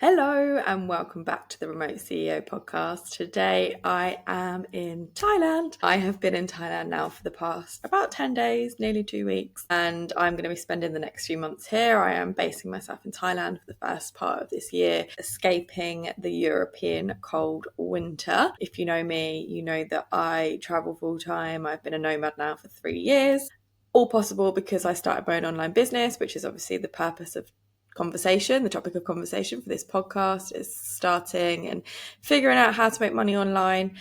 Hello and welcome back to the Remote CEO podcast. Today I am in Thailand. I have been in Thailand now for the past about 10 days, nearly 2 weeks, and I'm going to be spending the next few months here. I am basing myself in Thailand for the first part of this year, escaping the European cold winter. If you know me, you know that I travel full time. I've been a nomad now for 3 years. All possible because I started my own online business, which is obviously the purpose of the topic of conversation for this podcast is starting and figuring out how to make money online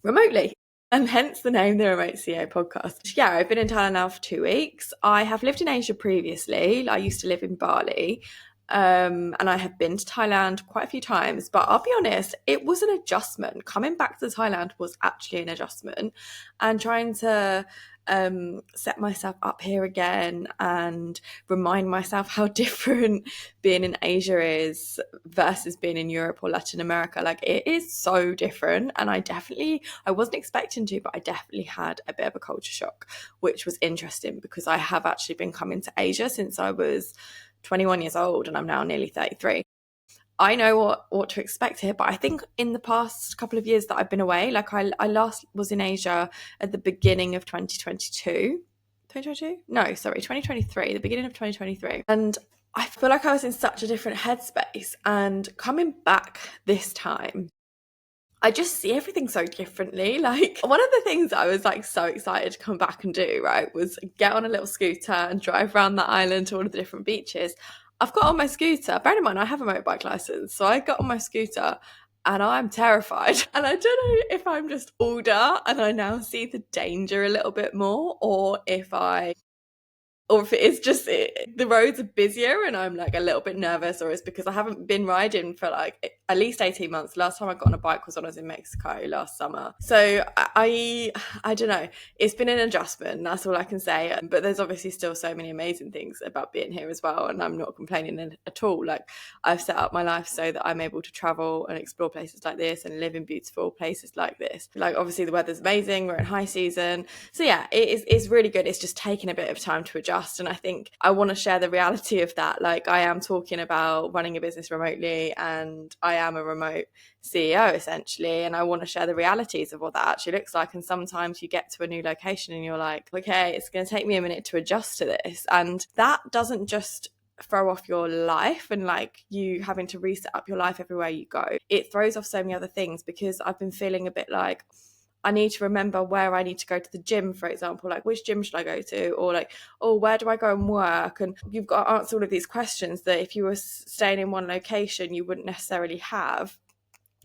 remotely. And hence the name, the Remote CEO podcast. Yeah, I've been in Thailand now for 2 weeks. I have lived in Asia previously. I used to live in Bali. And I have been to Thailand quite a few times, but I'll be honest, it was an adjustment. Coming back to Thailand was actually an adjustment, and trying to set myself up here again and remind myself how different being in Asia is versus being in Europe or Latin America. Like, it is so different, and I wasn't expecting to, but I definitely had a bit of a culture shock, which was interesting because I have actually been coming to Asia since I was 21 years old and I'm now nearly 33. I know what to expect here, but I think in the past couple of years that I've been away, like I last was in Asia at the beginning of 2022. 2022? No, sorry, 2023, the beginning of 2023. And I feel like I was in such a different headspace. And coming back this time, I just see everything so differently. Like, one of the things I was like so excited to come back and do, right, was get on a little scooter and drive around the island to all of the different beaches. I've got on my scooter, bear in mind I have a motorbike license, so I got on my scooter and I'm terrified. And I don't know if I'm just older and I now see the danger a little bit more, or if it is just the roads are busier and I'm like a little bit nervous, or it's because I haven't been riding for like at least 18 months. Last time I got on a bike was when I was in Mexico last summer. So I don't know. It's been an adjustment, that's all I can say. But there's obviously still so many amazing things about being here as well, and I'm not complaining at all. Like, I've set up my life so that I'm able to travel and explore places like this and live in beautiful places like this. Like, obviously the weather's amazing, we're in high season. So yeah, it's really good. It's just taking a bit of time to adjust. And I think I want to share the reality of that. Like, I am talking about running a business remotely, and I am a remote CEO essentially, and I want to share the realities of what that actually looks like. And sometimes you get to a new location and you're like, okay, it's going to take me a minute to adjust to this. And that doesn't just throw off your life and like you having to reset up your life everywhere you go. It throws off so many other things, because I've been feeling a bit like I need to remember where I need to go to the gym, for example, like which gym should I go to, or like, oh, where do I go and work? And you've got to answer all of these questions that if you were staying in one location, you wouldn't necessarily have.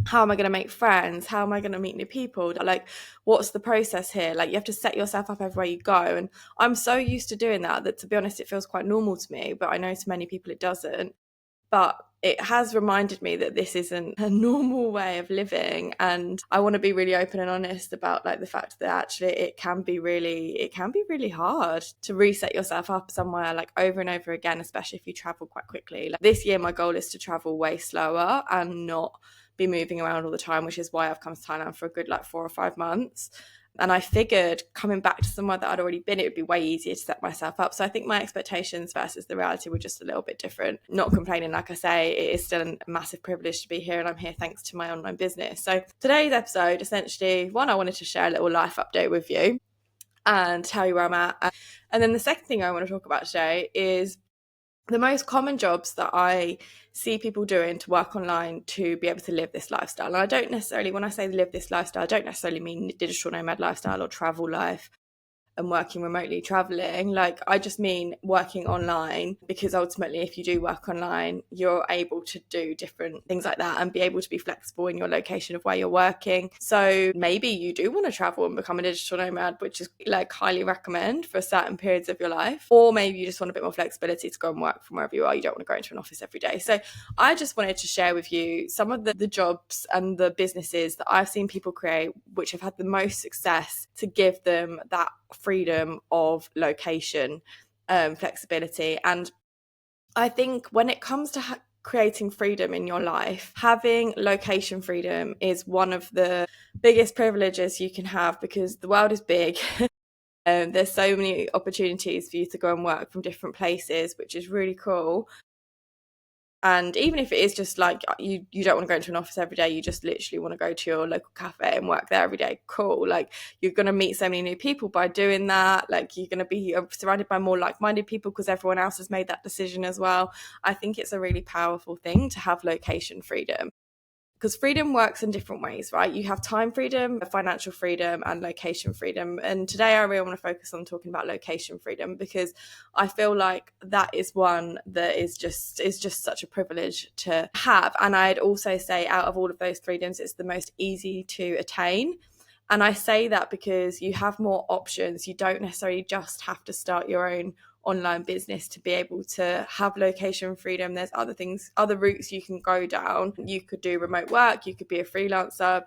How am I going to make friends? How am I going to meet new people? Like, what's the process here? Like, you have to set yourself up everywhere you go. And I'm so used to doing that to be honest, it feels quite normal to me, but I know to many people it doesn't. But it has reminded me that this isn't a normal way of living, and I want to be really open and honest about like the fact that actually it can be really hard to reset yourself up somewhere like over and over again, especially if you travel quite quickly. Like, this year my goal is to travel way slower and not be moving around all the time, which is why I've come to Thailand for a good like 4 or 5 months. And I figured coming back to somewhere that I'd already been, it would be way easier to set myself up. So I think my expectations versus the reality were just a little bit different. Not complaining, like I say, it is still a massive privilege to be here, and I'm here thanks to my online business. So today's episode, essentially, one, I wanted to share a little life update with you and tell you where I'm at. And then the second thing I want to talk about today is the most common jobs that I see people doing to work online to be able to live this lifestyle. And I don't necessarily, when I say live this lifestyle, I don't necessarily mean digital nomad lifestyle or travel life and working remotely, traveling. Like, I just mean working online, because ultimately if you do work online, you're able to do different things like that and be able to be flexible in your location of where you're working. So maybe you do want to travel and become a digital nomad, which is like highly recommend for certain periods of your life, or maybe you just want a bit more flexibility to go and work from wherever you are. You don't want to go into an office every day. So I just wanted to share with you some of the jobs and the businesses that I've seen people create which have had the most success to give them that freedom of location, flexibility. And I think when it comes to creating freedom in your life, having location freedom is one of the biggest privileges you can have, because the world is big. There's so many opportunities for you to go and work from different places, which is really cool. And even if it is just like you don't want to go into an office every day, you just literally want to go to your local cafe and work there every day, cool. Like, you're going to meet so many new people by doing that. Like, you're going to be surrounded by more like-minded people because everyone else has made that decision as well. I think it's a really powerful thing to have location freedom, because freedom works in different ways, right? You have time freedom, financial freedom, and location freedom. And today I really want to focus on talking about location freedom, because I feel like that is one that is just such a privilege to have. And I'd also say out of all of those freedoms, it's the most easy to attain. And I say that because you have more options. You don't necessarily just have to start your own online business to be able to have location freedom. There's other things, other routes you can go down. You could do remote work, you could be a freelancer.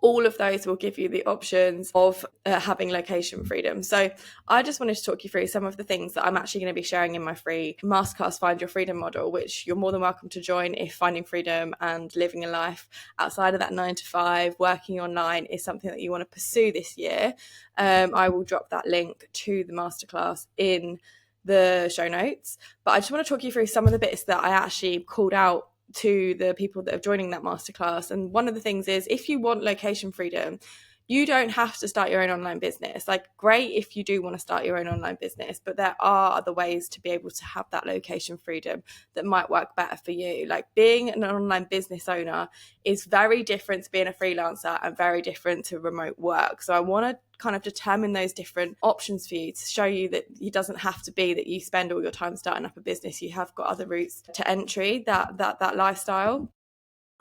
All of those will give you the options of having location freedom. So I just wanted to talk you through some of the things that I'm actually going to be sharing in my free Masterclass, Find Your Freedom model, which you're more than welcome to join if finding freedom and living a life outside of that 9 to 5, working online, is something that you want to pursue this year. I will drop that link to the Masterclass in the show notes. But I just want to talk you through some of the bits that I actually called out to the people that are joining that masterclass. And one of the things is, if you want location freedom, you don't have to start your own online business. Like, great if you do want to start your own online business, but there are other ways to be able to have that location freedom that might work better for you. Like, being an online business owner is very different to being a freelancer and very different to remote work. So I want to kind of determine those different options for you, to show you that it doesn't have to be that you spend all your time starting up a business. You have got other routes to entry that lifestyle.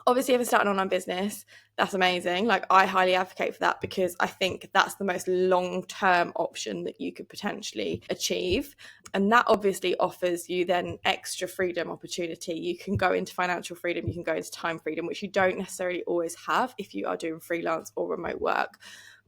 Obviously, if you start an online business, that's amazing. Like, I highly advocate for that, because I think that's the most long-term option that you could potentially achieve. And that obviously offers you then extra freedom opportunity. You can go into financial freedom, you can go into time freedom, which you don't necessarily always have if you are doing freelance or remote work.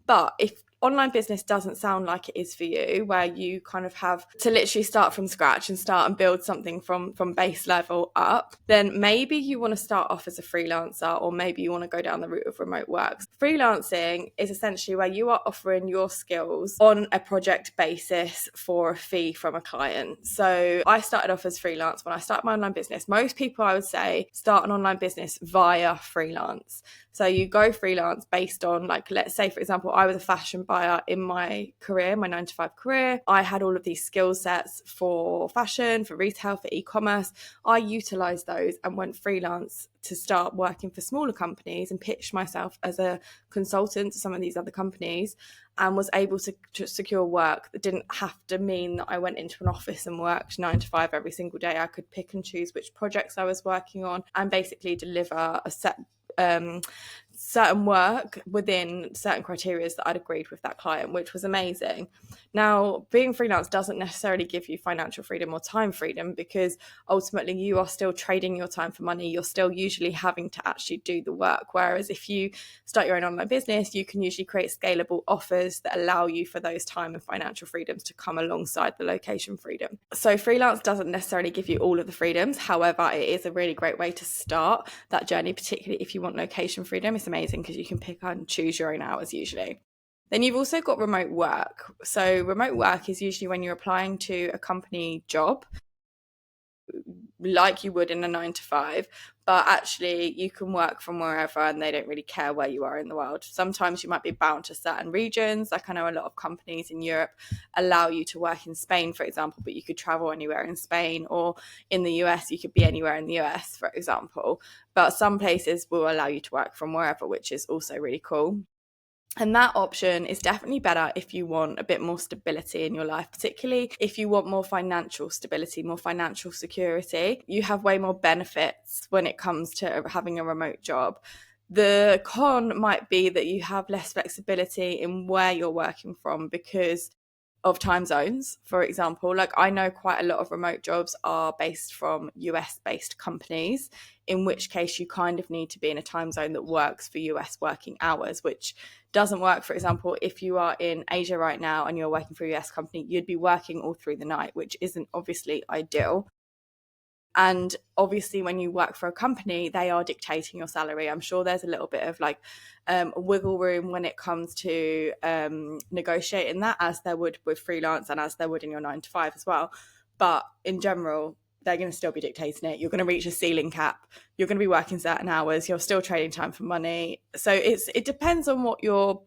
But if online business doesn't sound like it is for you, where you kind of have to literally start from scratch and start and build something from base level up, then maybe you want to start off as a freelancer, or maybe you want to go down the route of remote work. Freelancing is essentially where you are offering your skills on a project basis for a fee from a client. So I started off as freelance when I started my online business. Most people, I would say, start an online business via freelance. So you go freelance based on, like, let's say, for example, I was a fashion buyer in my career, my 9 to 5 career. I had all of these skill sets for fashion, for retail, for e-commerce. I utilized those and went freelance to start working for smaller companies and pitched myself as a consultant to some of these other companies, and was able to secure work that didn't have to mean that I went into an office and worked 9 to 5 every single day. I could pick and choose which projects I was working on and basically deliver a certain work within certain criteria that I'd agreed with that client, which was amazing. Now, being freelance doesn't necessarily give you financial freedom or time freedom, because ultimately you are still trading your time for money. You're still usually having to actually do the work. Whereas if you start your own online business, you can usually create scalable offers that allow you for those time and financial freedoms to come alongside the location freedom. So freelance doesn't necessarily give you all of the freedoms. However, it is a really great way to start that journey, particularly if you want location freedom. It's amazing because you can pick and choose your own hours usually. Then you've also got remote work. So remote work is usually when you're applying to a company job like you would in a 9 to 5, but actually you can work from wherever and they don't really care where you are in the world. Sometimes you might be bound to certain regions. Like, I know a lot of companies in Europe allow you to work in Spain, for example, but you could travel anywhere in Spain, or in the US, you could be anywhere in the US, for example. But some places will allow you to work from wherever, which is also really cool. And that option is definitely better if you want a bit more stability in your life, particularly if you want more financial stability, more financial security. You have way more benefits when it comes to having a remote job. The con might be that you have less flexibility in where you're working from because of time zones, for example. Like, I know quite a lot of remote jobs are based from US based companies, in which case you kind of need to be in a time zone that works for US working hours, which doesn't work. For example, if you are in Asia right now and you're working for a US company, you'd be working all through the night, which isn't obviously ideal. And obviously, when you work for a company, they are dictating your salary. I'm sure there's a little bit of like wiggle room when it comes to negotiating that, as there would with freelance and as there would in your 9 to 5 as well. But in general, they're going to still be dictating it. You're going to reach a ceiling cap. You're going to be working certain hours. You're still trading time for money. So it depends on what your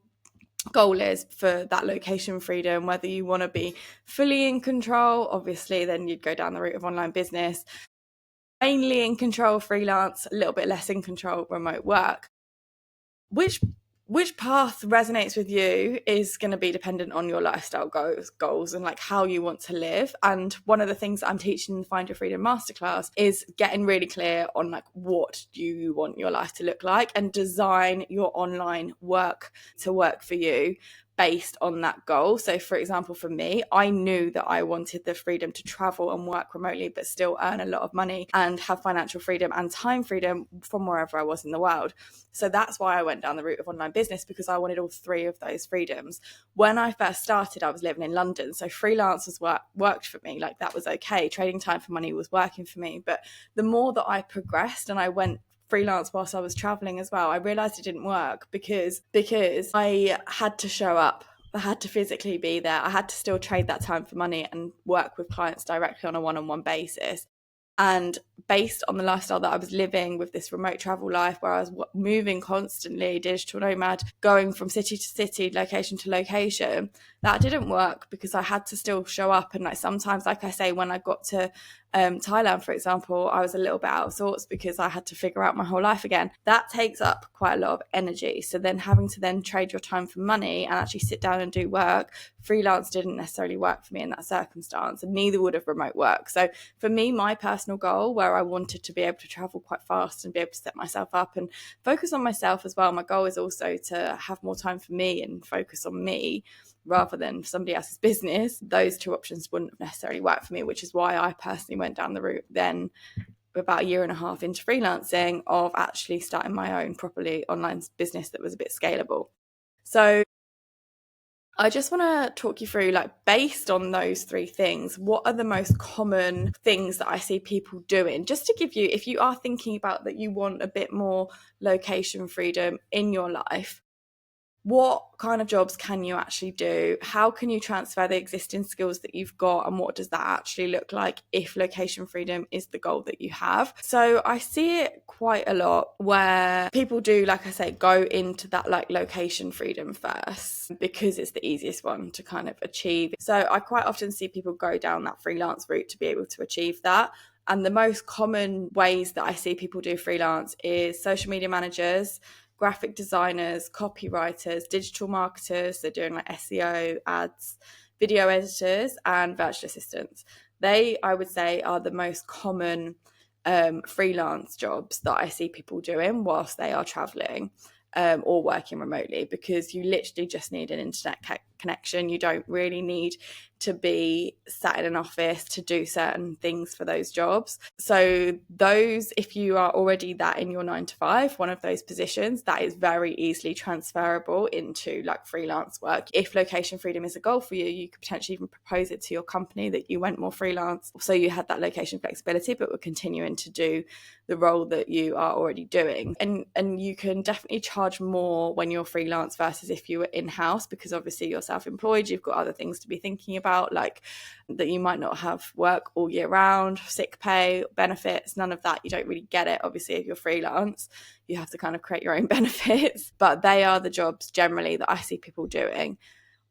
goal is for that location freedom, whether you want to be fully in control. Obviously, then you'd go down the route of online business. Mainly in control, freelance, a little bit less in control, remote work. Which path resonates with you is going to be dependent on your lifestyle goals and like how you want to live. And one of the things that I'm teaching in the Find Your Freedom Masterclass is getting really clear on like what do you want your life to look like, and design your online work to work for you based on that goal. So for example, for me, I knew that I wanted the freedom to travel and work remotely but still earn a lot of money and have financial freedom and time freedom from wherever I was in the world. So that's why I went down the route of online business, because I wanted all three of those freedoms. When I first started, I was living in London, so freelance worked for me. Like, that was okay. Trading time for money was working for me. But the more that I progressed and I went freelance whilst I was traveling as well, I realized it didn't work because I had to show up. I had to physically be there. I had to still trade that time for money and work with clients directly on a one-on-one basis. And based on the lifestyle that I was living with this remote travel life, where I was moving constantly, digital nomad, going from city to city, location to location, that didn't work because I had to still show up. And like sometimes, like I say, when I got to Thailand, for example, I was a little bit out of sorts because I had to figure out my whole life again. That takes up quite a lot of energy. So then having to then trade your time for money and actually sit down and do work, freelance didn't necessarily work for me in that circumstance, and neither would have remote work. So for me, my personal goal, where I wanted to be able to travel quite fast and be able to set myself up and focus on myself as well, my goal is also to have more time for me and focus on me rather than somebody else's business. Those two options wouldn't necessarily work for me, which is why I personally went down the route then about a year and a half into freelancing of actually starting my own properly online business that was a bit scalable. So I just want to talk you through, like, based on those three things, what are the most common things that I see people doing? Just to give you, if you are thinking about that you want a bit more location freedom in your life, what kind of jobs can you actually do? How can you transfer the existing skills that you've got? And what does that actually look like if location freedom is the goal that you have? So I see it quite a lot where people do, like I say, go into that like location freedom first because it's the easiest one to kind of achieve. So I quite often see people go down that freelance route to be able to achieve that. And the most common ways that I see people do freelance is social media managers, graphic designers, copywriters, digital marketers, they're doing like SEO, ads, video editors, and virtual assistants. They, I would say, are the most common freelance jobs that I see people doing whilst they are traveling or working remotely, because you literally just need an internet connection. You don't really need to be sat in an office to do certain things for those jobs. So those, if you are already that in your 9 to 5, one of those positions, that is very easily transferable into like freelance work. If location freedom is a goal for you, you could potentially even propose it to your company that you went more freelance, so you had that location flexibility but were continuing to do the role that you are already doing. And you can definitely charge more when you're freelance versus if you were in-house, because obviously you're self-employed, you've got other things to be thinking about, like that you might not have work all year round, sick pay, benefits, none of that. You don't really get it. Obviously, if you're freelance, you have to kind of create your own benefits, but they are the jobs generally that I see people doing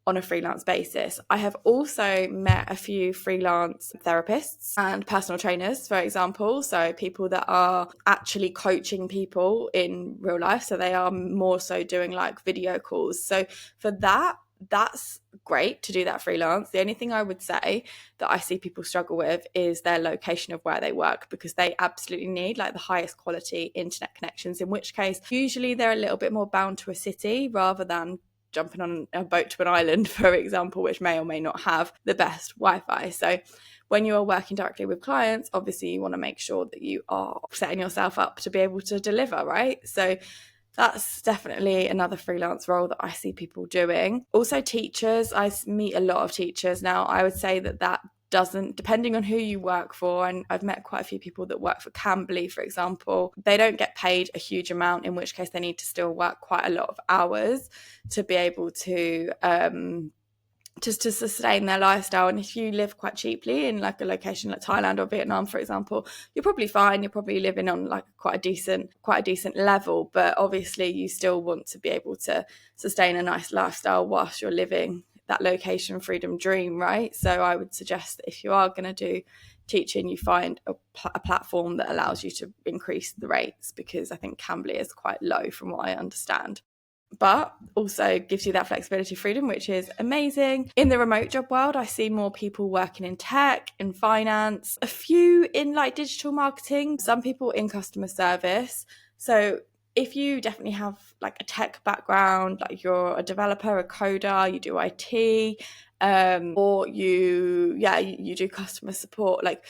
on a freelance basis. I have also met a few freelance therapists and personal trainers, for example, so people that are actually coaching people in real life. So they are more so doing like video calls. So for that, that's great to do that freelance. The only thing I would say that I see people struggle with is their location of where they work, because they absolutely need like the highest quality internet connections, in which case usually they're a little bit more bound to a city rather than jumping on a boat to an island, for example, which may or may not have the best Wi-Fi. So when you are working directly with clients, obviously you want to make sure that you are setting yourself up to be able to deliver, right? So that's definitely another freelance role that I see people doing. Also teachers, I meet a lot of teachers now. I would say that doesn't, depending on who you work for, and I've met quite a few people that work for Cambly, for example, they don't get paid a huge amount, in which case they need to still work quite a lot of hours to be able to just to sustain their lifestyle. And if you live quite cheaply in like a location like Thailand or Vietnam, for example, you're probably fine. You're probably living on like quite a decent level, but obviously you still want to be able to sustain a nice lifestyle whilst you're living that location freedom dream, right? So I would suggest that if you are going to do teaching, you find a platform that allows you to increase the rates, because I think Cambly is quite low from what I understand, but also gives you that flexibility, freedom, which is amazing. In the remote job world, I see more people working in tech, in finance, a few in like digital marketing, some people in customer service. So if you definitely have like a tech background, like you're a developer, a coder, you do IT, or you do customer support, like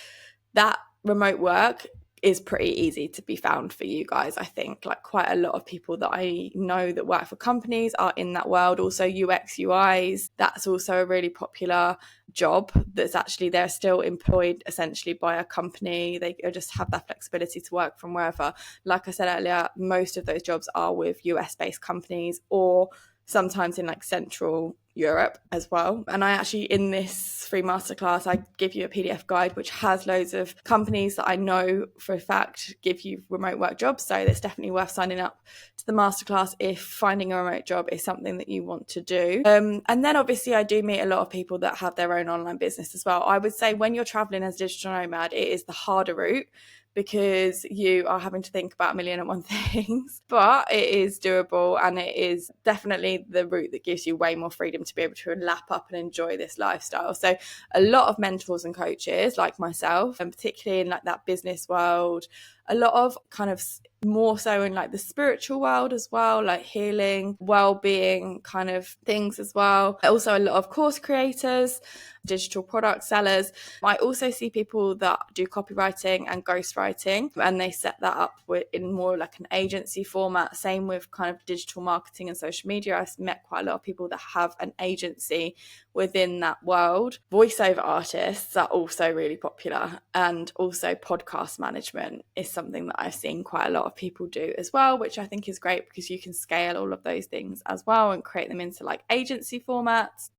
that remote work is pretty easy to be found for you guys. I think like quite a lot of people that I know that work for companies are in that world. Also UX UIs, that's also a really popular job that's actually, they're still employed essentially by a company. They just have that flexibility to work from wherever. Like I said earlier, most of those jobs are with US based companies, or sometimes in like Central Europe as well. And I actually, in this free masterclass, I give you a PDF guide which has loads of companies that I know for a fact give you remote work jobs. So it's definitely worth signing up to the masterclass if finding a remote job is something that you want to do. And then obviously I do meet a lot of people that have their own online business as well. I would say when you're traveling as a digital nomad, it is the harder route, because you are having to think about a million and one things, but it is doable, and it is definitely the route that gives you way more freedom to be able to lap up and enjoy this lifestyle. So a lot of mentors and coaches like myself, and particularly in like that business world, a lot of kind of more so in like the spiritual world as well, like healing, well-being kind of things as well. Also a lot of course creators, digital product sellers. I also see people that do copywriting and ghostwriting, and they set that up in more like an agency format. Same with kind of digital marketing and social media. I've met quite a lot of people that have an agency within that world. Voiceover artists are also really popular, and also podcast management is something that I've seen quite a lot of people do as well, which I think is great because you can scale all of those things as well and create them into like agency formats.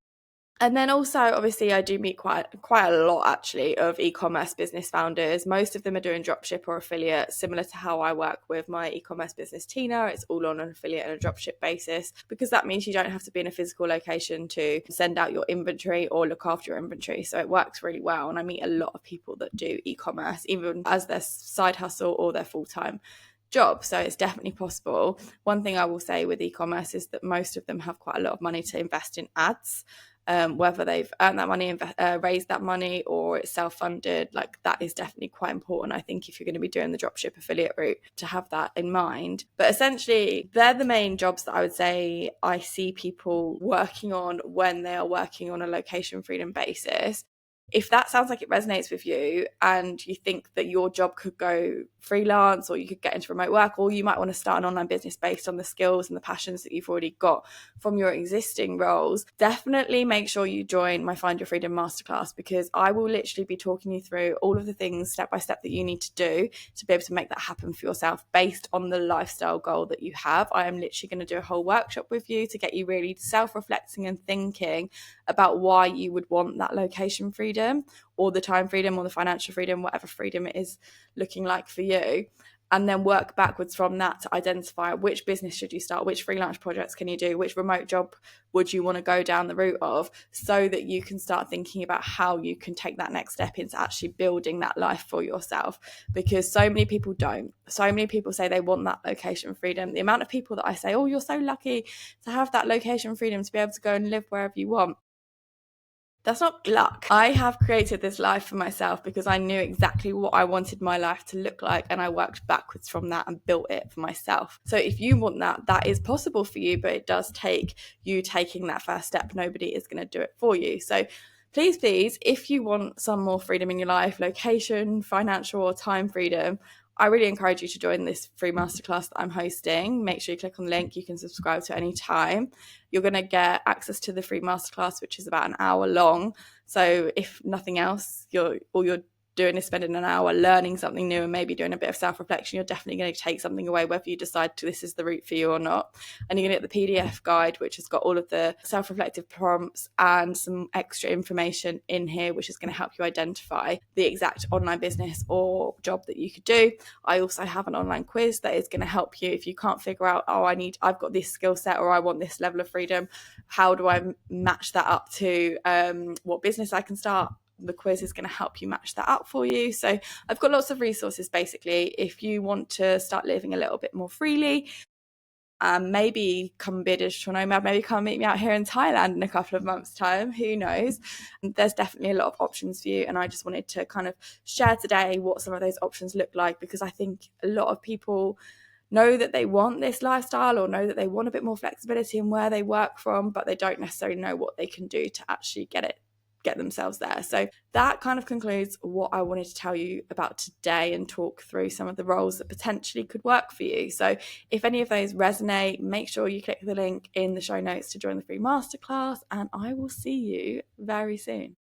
And then also, obviously, I do meet quite a lot, actually, of e-commerce business founders. Most of them are doing dropship or affiliate, similar to how I work with my e-commerce business, Tina. It's all on an affiliate and a dropship basis, because that means you don't have to be in a physical location to send out your inventory or look after your inventory. So it works really well. And I meet a lot of people that do e-commerce, even as their side hustle or their full-time job. So it's definitely possible. One thing I will say with e-commerce is that most of them have quite a lot of money to invest in ads. Whether they've earned that money, raised that money, or it's self-funded, like that is definitely quite important. I think if you're going to be doing the dropship affiliate route, to have that in mind. But essentially, they're the main jobs that I would say I see people working on when they are working on a location freedom basis. If that sounds like it resonates with you, and you think that your job could go freelance, or you could get into remote work, or you might want to start an online business based on the skills and the passions that you've already got from your existing roles, definitely make sure you join my Find Your Freedom Masterclass, because I will literally be talking you through all of the things step by step that you need to do to be able to make that happen for yourself based on the lifestyle goal that you have. I am literally going to do a whole workshop with you to get you really self-reflecting and thinking about why you would want that location freedom, or the time freedom, or the financial freedom, whatever freedom it is looking like for you. And then work backwards from that to identify which business should you start, which freelance projects can you do, which remote job would you want to go down the route of, so that you can start thinking about how you can take that next step into actually building that life for yourself. Because so many people don't. So many people say they want that location freedom. The amount of people that I say, oh, you're so lucky to have that location freedom to be able to go and live wherever you want. That's not luck. I have created this life for myself because I knew exactly what I wanted my life to look like, and I worked backwards from that and built it for myself. So if you want that, that is possible for you, but it does take you taking that first step. Nobody is going to do it for you. So please, if you want some more freedom in your life, location, financial or time freedom, I really encourage you to join this free masterclass that I'm hosting. Make sure you click on the link. You can subscribe to any time. You're going to get access to the free masterclass, which is about an hour long. So if nothing else, all you're doing is spending an hour learning something new and maybe doing a bit of self-reflection, you're definitely going to take something away, whether you decide this is the route for you or not. And you're going to get the PDF guide, which has got all of the self-reflective prompts and some extra information in here, which is going to help you identify the exact online business or job that you could do. I also have an online quiz that is going to help you if you can't figure out, I've got this skill set or I want this level of freedom. How do I match that up to what business I can start? The quiz is going to help you match that up for you. So I've got lots of resources basically if you want to start living a little bit more freely. Maybe come be a digital nomad, maybe come meet me out here in Thailand in a couple of months' time, who knows. There's definitely a lot of options for you, and I just wanted to kind of share today what some of those options look like, because I think a lot of people know that they want this lifestyle or know that they want a bit more flexibility in where they work from, but they don't necessarily know what they can do to actually get themselves there. So that kind of concludes what I wanted to tell you about today and talk through some of the roles that potentially could work for you. So if any of those resonate, make sure you click the link in the show notes to join the free masterclass, and I will see you very soon.